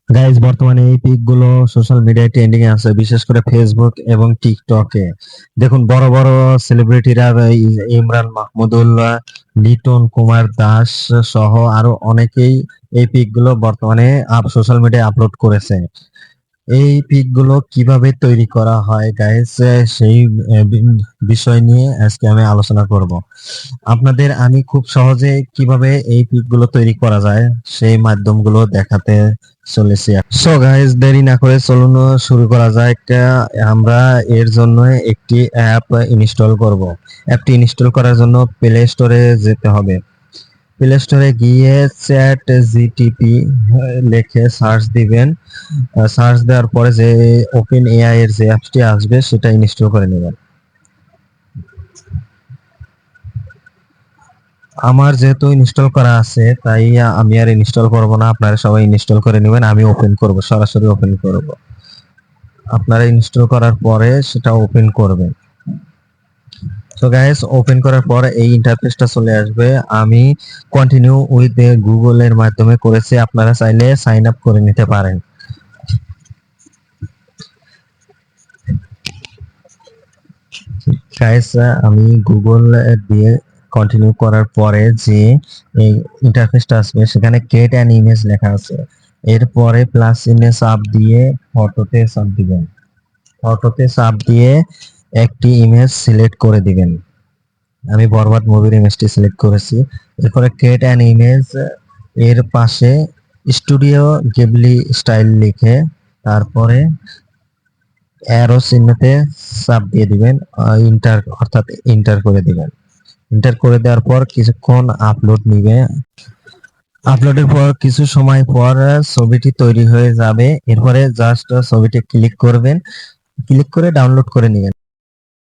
Guys, বর্তমানে এই pick গুলো সোশ্যাল মিডিয়ায় ট্রেন্ডিং এ আছে, বিশেষ করে ফেসবুক এবং টিকটকে। দেখুন, বড় বড় সেলিব্রিটিরা ইমরান মাহমুদুল্লাহ, লিটন কুমার দাস সহ আরো অনেকেই এই পিক গুলো বর্তমানে সোশ্যাল মিডিয়ায় আপলোড করেছে। এই পিক গুলো কিভাবে তৈরি করা হয় গাইস, সেই বিষয় নিয়ে আজকে আমি আলোচনা করব। আপনাদের আমি খুব সহজে কিভাবে এই পিক গুলো তৈরি করা যায় সেই মাধ্যমগুলো দেখাতে চলেছি। সো গাইস, দেরি না করে চলুন শুরু করা যাক। আমরা এর জন্য একটি অ্যাপ ইনস্টল করব। অ্যাপটি ইনস্টল করার জন্য প্লে স্টোরে যেতে হবে। প্লে স্টোরে গিয়ে চ্যাট জিটিপি লিখে সার্চ দিবেন। সার্চ দেওয়ার পরে যে ওপেন এআই এর যে অ্যাপসটি আসবে সেটা ইনস্টল করে নেবেন। আমার যেহেতু ইনস্টল করা আছে তাই আমি আর ইনস্টল করব না, আপনারা সবাই ইনস্টল করে নেবেন। আমি ওপেন করব, সরাসরি ওপেন করব। আপনারা ইনস্টল করার পরে সেটা ওপেন করবেন। তো গাইস, ওপেন করার পর এই ইন্টারফেসটা চলে আসবে। আমি কন্টিনিউ উইথ গুগল এর মাধ্যমে করেছি, আপনারা চাইলে সাইন আপ করে নিতে পারেন। গাইস, আমি গুগল দিয়ে কন্টিনিউ করার পরে যে এই ইন্টারফেসটা আসবে সেখানে ক্রিয়েট অ্যান ইমেজ লেখা আছে। এরপরে প্লাস চিহ্নে চাপ দিয়ে ফটোতে চাপ দিবেন। ফটোতে চাপ দিয়ে একটি ইমেজ সিলেক্ট করে দিবেন। আমি বরবাদ মুভির ইমেজটি সিলেক্ট করেছি। এরপরে ক্রিয়েট অ্যান ইমেজ এর পাশে স্টুডিও গিবলি স্টাইল লিখে তারপরে অ্যারো চিহ্নতে চাপ দিয়ে দিবেন, ইন্টার অর্থাৎ ইন্টার করে দিবেন। ইন্টার করে দেওয়ার পর কিছুক্ষণ আপলোড নিবে। আপলোডের পর কিছু সময় পর ছবিটি তৈরি হয়ে যাবে। এরপরে জাস্ট ছবিটি ক্লিক করবেন, ক্লিক করে ডাউনলোড করে নেবেন।